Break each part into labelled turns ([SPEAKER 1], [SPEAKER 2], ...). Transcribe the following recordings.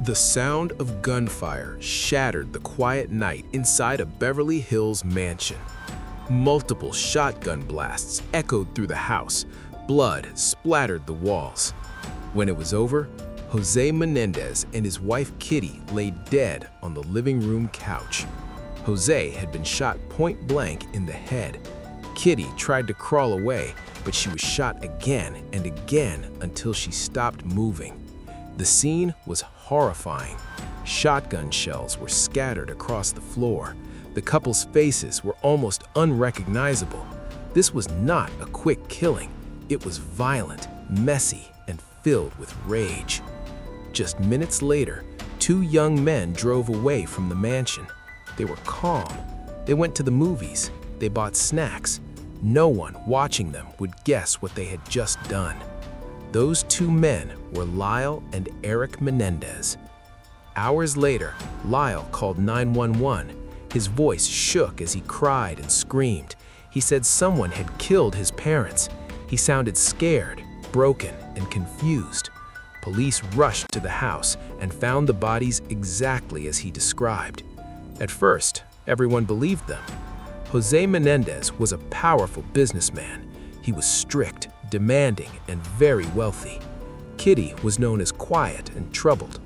[SPEAKER 1] The sound of gunfire shattered the quiet night inside a Beverly Hills mansion. Multiple shotgun blasts echoed through the house. Blood splattered the walls. When it was over, José Menendez and his wife Kitty lay dead on the living room couch. José had been shot point blank in the head. Kitty tried to crawl away, but she was shot again and again until she stopped moving. The scene was horrifying. Shotgun shells were scattered across the floor. The couple's faces were almost unrecognizable. This was not a quick killing. It was violent, messy, and filled with rage. Just minutes later, two young men drove away from the mansion. They were calm. They went to the movies. They bought snacks. No one watching them would guess what they had just done. Those two men were Lyle and Erik Menendez. Hours later, Lyle called 911. His voice shook as he cried and screamed. He said someone had killed his parents. He sounded scared, broken, and confused. Police rushed to the house and found the bodies exactly as he described. At first, everyone believed them. José Menendez was a powerful businessman. He was strict, demanding, and very wealthy. Kitty was known as quiet and troubled.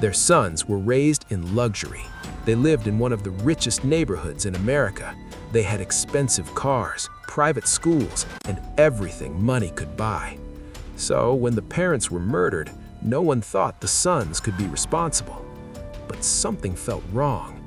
[SPEAKER 1] Their sons were raised in luxury. They lived in one of the richest neighborhoods in America. They had expensive cars, private schools, and everything money could buy. So when the parents were murdered, no one thought the sons could be responsible. But something felt wrong.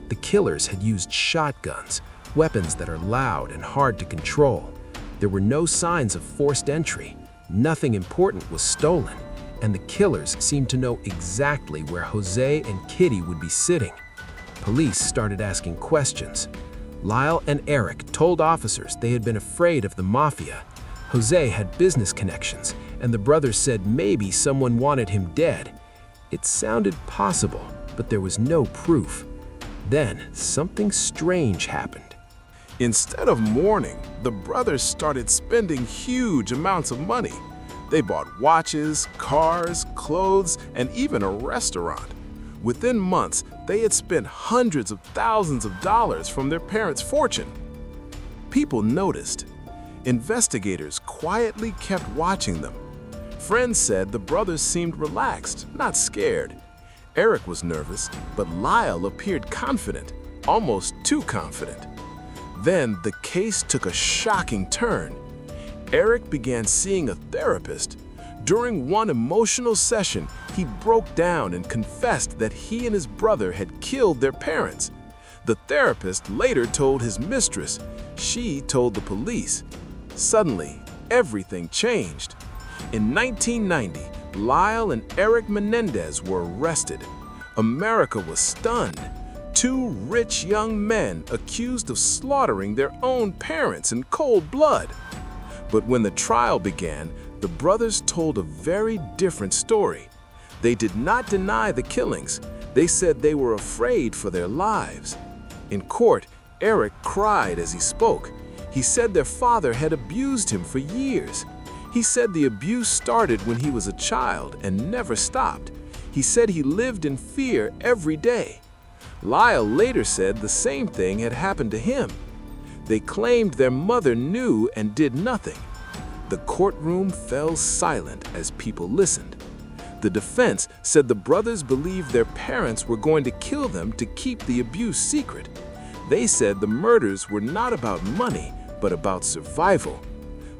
[SPEAKER 1] The killers had used shotguns, weapons that are loud and hard to control. There were no signs of forced entry. Nothing important was stolen, and the killers seemed to know exactly where José and Kitty would be sitting. Police started asking questions. Lyle and Erik told officers they had been afraid of the mafia. José had business connections, and the brothers said maybe someone wanted him dead. It sounded possible, but there was no proof. Then something strange happened.
[SPEAKER 2] Instead of mourning, the brothers started spending huge amounts of money. They bought watches, cars, clothes, and even a restaurant. Within months, they had spent hundreds of thousands of dollars from their parents' fortune. People noticed. Investigators quietly kept watching them. Friends said the brothers seemed relaxed, not scared. Erik was nervous, but Lyle appeared confident, almost too confident. Then the case took a shocking turn. Erik began seeing a therapist. During one emotional session, he broke down and confessed that he and his brother had killed their parents. The therapist later told his mistress. She told the police. Suddenly, everything changed. In 1990, Lyle and Erik Menendez were arrested. America was stunned. Two rich young men accused of slaughtering their own parents in cold blood. But when the trial began, the brothers told a very different story. They did not deny the killings. They said they were afraid for their lives. In court, Erik cried as he spoke. He said their father had abused him for years. He said the abuse started when he was a child and never stopped. He said he lived in fear every day. Lyle later said the same thing had happened to him. They claimed their mother knew and did nothing. The courtroom fell silent as people listened. The defense said the brothers believed their parents were going to kill them to keep the abuse secret. They said the murders were not about money, but about survival.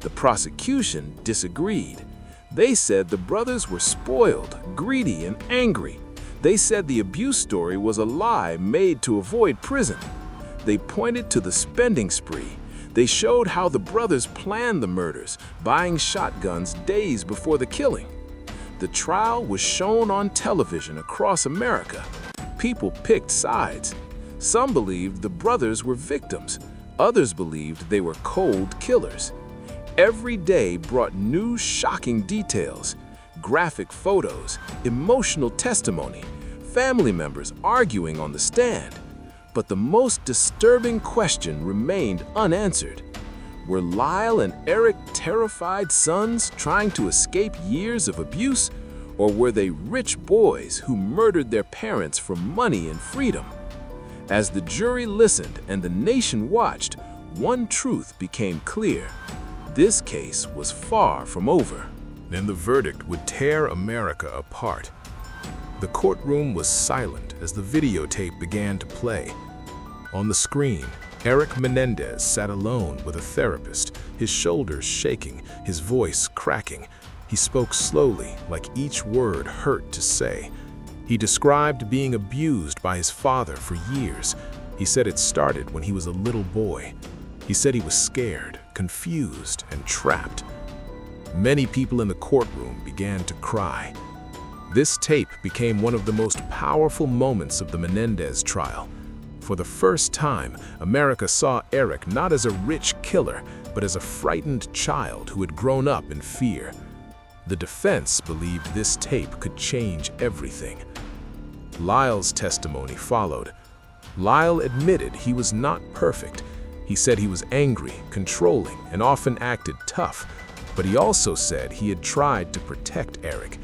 [SPEAKER 2] The prosecution disagreed. They said the brothers were spoiled, greedy, and angry. They said the abuse story was a lie made to avoid prison. They pointed to the spending spree. They showed how the brothers planned the murders, buying shotguns days before the killing. The trial was shown on television across America. People picked sides. Some believed the brothers were victims. Others believed they were cold killers. Every day brought new shocking details, graphic photos, emotional testimony, family members arguing on the stand. But the most disturbing question remained unanswered. Were Lyle and Erik terrified sons trying to escape years of abuse? Or were they rich boys who murdered their parents for money and freedom? As the jury listened and the nation watched, one truth became clear. This case was far from over.
[SPEAKER 1] And the verdict would tear America apart. The courtroom was silent as the videotape began to play. On the screen, Erik Menendez sat alone with a therapist, his shoulders shaking, his voice cracking. He spoke slowly, like each word hurt to say. He described being abused by his father for years. He said it started when he was a little boy. He said he was scared, confused, and trapped. Many people in the courtroom began to cry. This tape became one of the most powerful moments of the Menendez trial. For the first time, America saw Erik not as a rich killer, but as a frightened child who had grown up in fear. The defense believed this tape could change everything. Lyle's testimony followed. Lyle admitted he was not perfect. He said he was angry, controlling, and often acted tough. But he also said he had tried to protect Erik.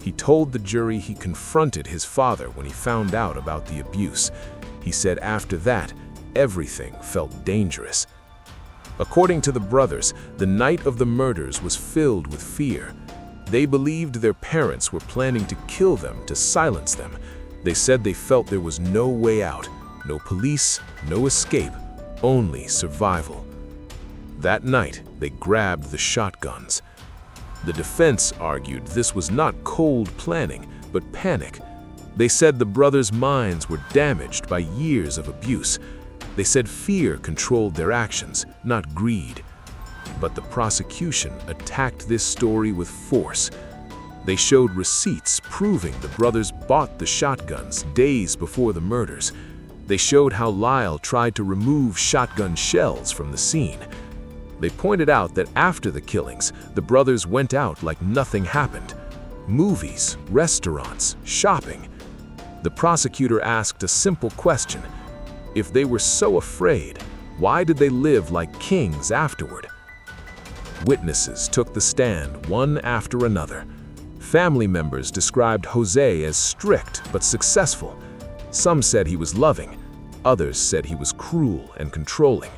[SPEAKER 1] He told the jury he confronted his father when he found out about the abuse. He said after that, everything felt dangerous. According to the brothers, the night of the murders was filled with fear. They believed their parents were planning to kill them to silence them. They said they felt there was no way out, no police, no escape, only survival. That night, they grabbed the shotguns. The defense argued this was not cold planning, but panic. They said the brothers' minds were damaged by years of abuse. They said fear controlled their actions, not greed. But the prosecution attacked this story with force. They showed receipts proving the brothers bought the shotguns days before the murders. They showed how Lyle tried to remove shotgun shells from the scene. They pointed out that after the killings, the brothers went out like nothing happened. Movies, restaurants, shopping. The prosecutor asked a simple question. If they were so afraid, why did they live like kings afterward? Witnesses took the stand one after another. Family members described José as strict but successful. Some said he was loving. Others said he was cruel and controlling.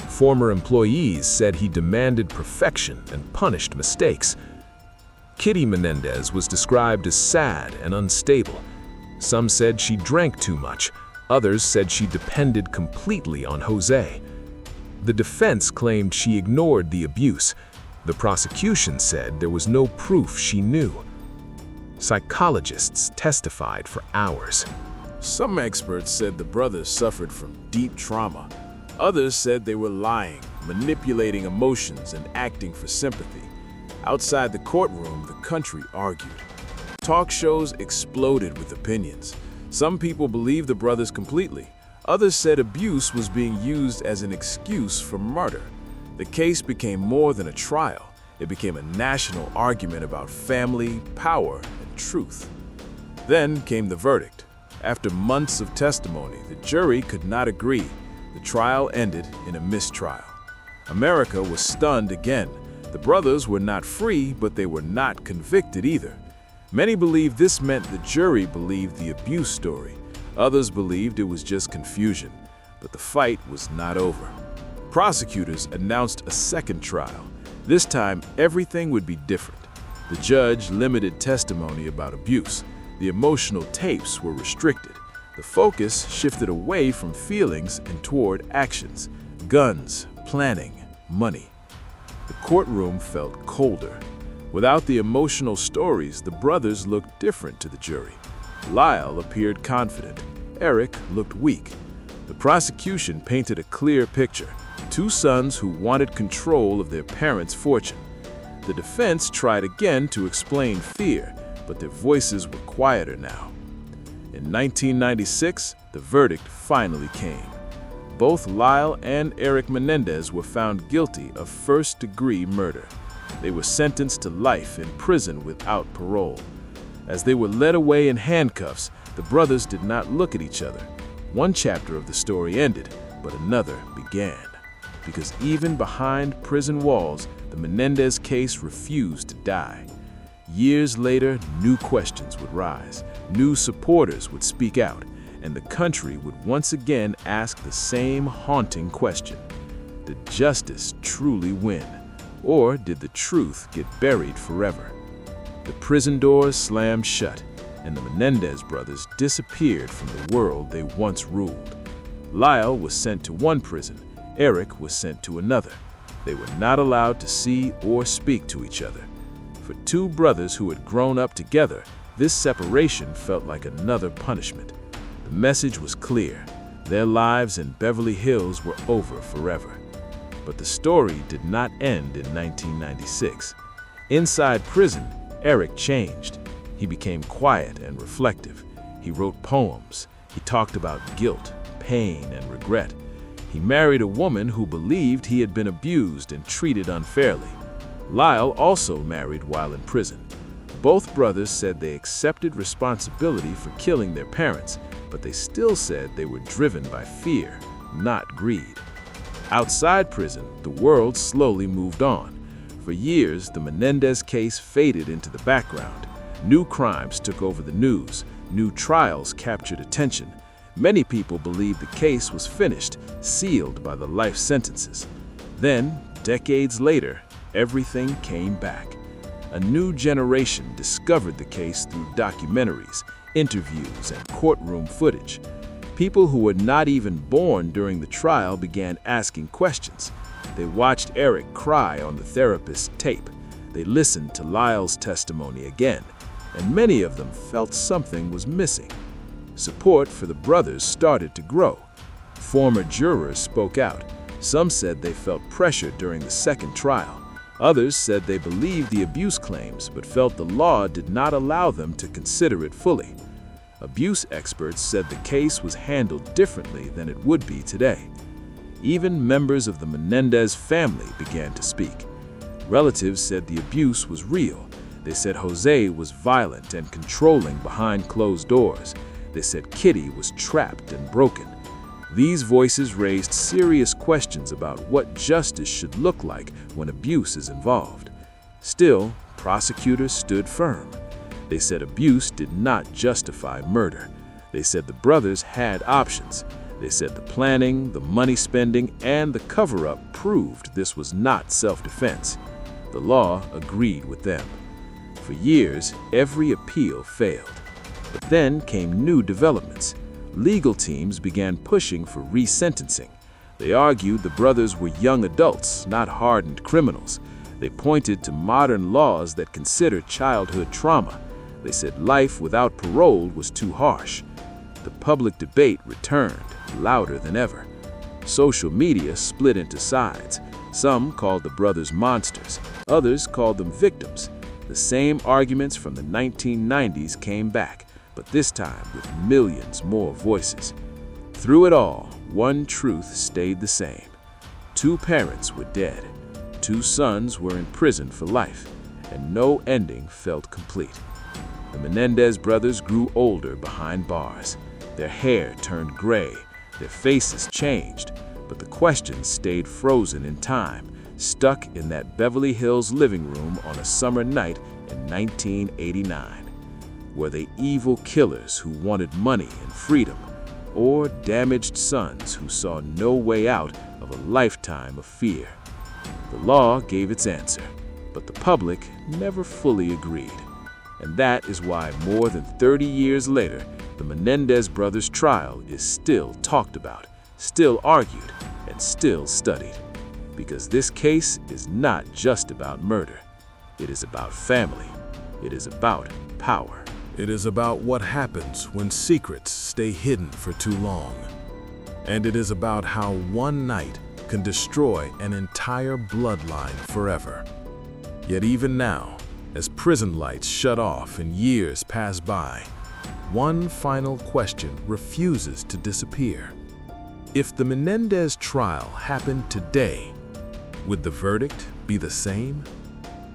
[SPEAKER 1] Former employees said he demanded perfection and punished mistakes. Kitty Menendez was described as sad and unstable. Some said she drank too much. Others said she depended completely on José. The defense claimed she ignored the abuse. The prosecution said there was no proof she knew. Psychologists testified for hours.
[SPEAKER 2] Some experts said the brothers suffered from deep trauma. Others said they were lying, manipulating emotions, and acting for sympathy. Outside the courtroom, the country argued. Talk shows exploded with opinions. Some people believed the brothers completely. Others said abuse was being used as an excuse for murder. The case became more than a trial. It became a national argument about family, power, and truth. Then came the verdict. After months of testimony, the jury could not agree. The trial ended in a mistrial. America was stunned again. The brothers were not free, but they were not convicted either. Many believed this meant the jury believed the abuse story. Others believed it was just confusion. But the fight was not over. Prosecutors announced a second trial. This time, everything would be different. The judge limited testimony about abuse. The emotional tapes were restricted. The focus shifted away from feelings and toward actions, guns, planning, money. The courtroom felt colder. Without the emotional stories, the brothers looked different to the jury. Lyle appeared confident. Erik looked weak. The prosecution painted a clear picture. Two sons who wanted control of their parents' fortune. The defense tried again to explain fear, but their voices were quieter now. In 1996, the verdict finally came. Both Lyle and Erik Menendez were found guilty of first-degree murder. They were sentenced to life in prison without parole. As they were led away in handcuffs, the brothers did not look at each other. One chapter of the story ended, but another began. Because even behind prison walls, the Menendez case refused to die. Years later, new questions would rise, new supporters would speak out, and the country would once again ask the same haunting question. Did justice truly win? Or did the truth get buried forever? The prison doors slammed shut, and the Menendez brothers disappeared from the world they once ruled. Lyle was sent to one prison, Erik was sent to another. They were not allowed to see or speak to each other. For two brothers who had grown up together, this separation felt like another punishment. The message was clear. Their lives in Beverly Hills were over forever. But the story did not end in 1996. Inside prison, Erik changed. He became quiet and reflective. He wrote poems. He talked about guilt, pain, and regret. He married a woman who believed he had been abused and treated unfairly. Lyle also married while in prison. Both brothers said they accepted responsibility for killing their parents, but they still said they were driven by fear, not greed. Outside prison, the world slowly moved on. For years, the Menendez case faded into the background. New crimes took over the news. New trials captured attention. Many people believed the case was finished, sealed by the life sentences. Then, decades later, everything came back. A new generation discovered the case through documentaries, interviews, and courtroom footage. People who were not even born during the trial began asking questions. They watched Erik cry on the therapist's tape. They listened to Lyle's testimony again, and many of them felt something was missing. Support for the brothers started to grow. Former jurors spoke out. Some said they felt pressure during the second trial. Others said they believed the abuse claims but felt the law did not allow them to consider it fully. Abuse experts said the case was handled differently than it would be today. Even members of the Menendez family began to speak. Relatives said the abuse was real. They said José was violent and controlling behind closed doors. They said Kitty was trapped and broken. These voices raised serious questions about what justice should look like when abuse is involved. Still, prosecutors stood firm. They said abuse did not justify murder. They said the brothers had options. They said the planning, the money spending, and the cover-up proved this was not self-defense. The law agreed with them. For years, every appeal failed. But then came new developments. Legal teams began pushing for resentencing. They argued the brothers were young adults, not hardened criminals. They pointed to modern laws that consider childhood trauma. They said life without parole was too harsh. The public debate returned, louder than ever. Social media split into sides. Some called the brothers monsters. Others called them victims. The same arguments from the 1990s came back, but this time with millions more voices. Through it all, one truth stayed the same. Two parents were dead. Two sons were in prison for life, and no ending felt complete. The Menendez brothers grew older behind bars. Their hair turned gray, their faces changed, but the questions stayed frozen in time, stuck in that Beverly Hills living room on a summer night in 1989. Were they evil killers who wanted money and freedom, or damaged sons who saw no way out of a lifetime of fear? The law gave its answer, but the public never fully agreed. And that is why more than 30 years later, the Menendez brothers' trial is still talked about, still argued, and still studied. Because this case is not just about murder. It is about family. It is about power.
[SPEAKER 1] It is about what happens when secrets stay hidden for too long. And it is about how one night can destroy an entire bloodline forever. Yet even now, as prison lights shut off and years pass by, one final question refuses to disappear. If the Menendez trial happened today, would the verdict be the same?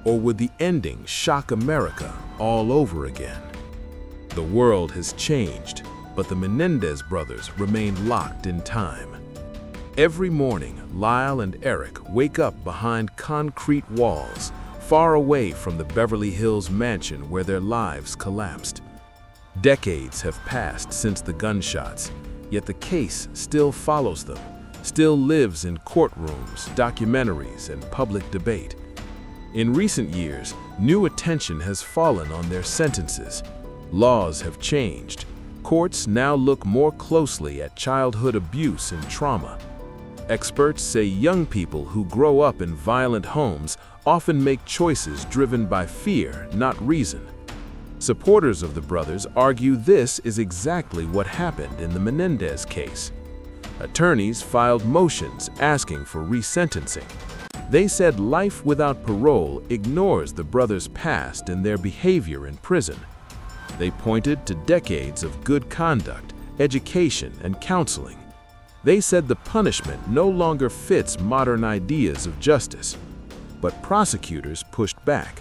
[SPEAKER 1] Or would the ending shock America all over again? The world has changed, but the Menendez brothers remain locked in time. Every morning, Lyle and Erik wake up behind concrete walls, far away from the Beverly Hills mansion where their lives collapsed. Decades have passed since the gunshots, yet the case still follows them, still lives in courtrooms, documentaries, and public debate. In recent years, new attention has fallen on their sentences. Laws have changed. Courts now look more closely at childhood abuse and trauma. Experts say young people who grow up in violent homes often make choices driven by fear, not reason. Supporters of the brothers argue this is exactly what happened in the Menendez case. Attorneys filed motions asking for resentencing. They said life without parole ignores the brothers' past and their behavior in prison. They pointed to decades of good conduct, education, and counseling. They said the punishment no longer fits modern ideas of justice. But prosecutors pushed back.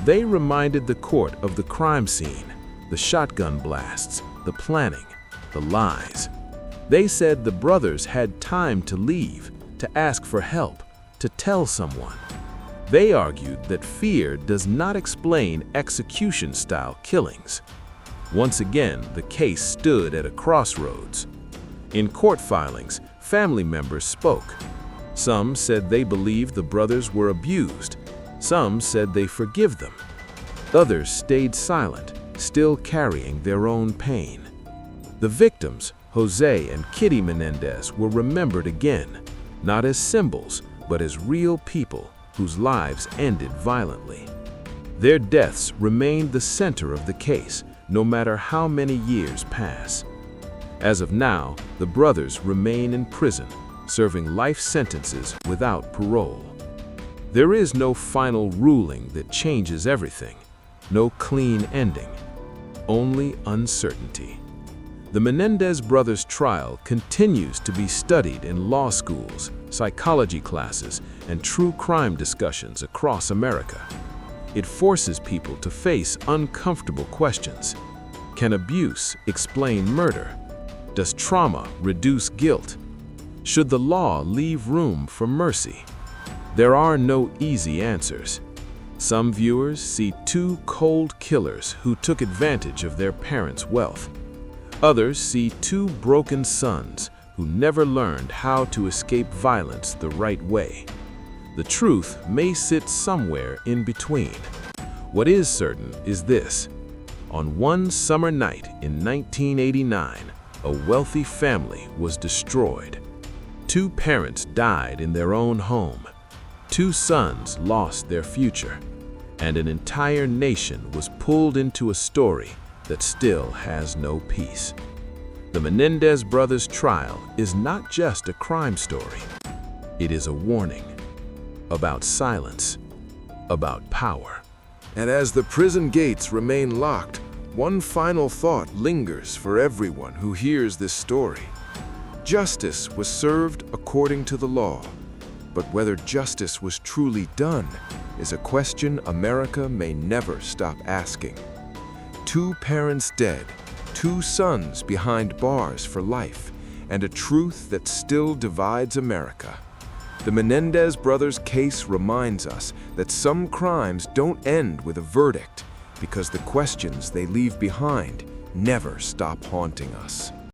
[SPEAKER 1] They reminded the court of the crime scene, the shotgun blasts, the planning, the lies. They said the brothers had time to leave, to ask for help, to tell someone. They argued that fear does not explain execution-style killings. Once again, the case stood at a crossroads. In court filings, family members spoke. Some said they believed the brothers were abused. Some said they forgive them. Others stayed silent, still carrying their own pain. The victims, José and Kitty Menendez, were remembered again, not as symbols, but as real people whose lives ended violently. Their deaths remained the center of the case, no matter how many years pass. As of now, the brothers remain in prison, serving life sentences without parole. There is no final ruling that changes everything, no clean ending, only uncertainty. The Menendez brothers' trial continues to be studied in law schools, psychology classes, and true crime discussions across America. It forces people to face uncomfortable questions. Can abuse explain murder? Does trauma reduce guilt? Should the law leave room for mercy? There are no easy answers. Some viewers see two cold killers who took advantage of their parents' wealth. Others see two broken sons who never learned how to escape violence the right way. The truth may sit somewhere in between. What is certain is this: on one summer night in 1989, a wealthy family was destroyed. Two parents died in their own home. Two sons lost their future. And an entire nation was pulled into a story that still has no peace. The Menendez brothers' trial is not just a crime story. It is a warning about silence, about power.
[SPEAKER 2] And as the prison gates remain locked, one final thought lingers for everyone who hears this story. Justice was served according to the law, but whether justice was truly done is a question America may never stop asking. Two parents dead, two sons behind bars for life, and a truth that still divides America. The Menendez brothers' case reminds us that some crimes don't end with a verdict, because the questions they leave behind never stop haunting us.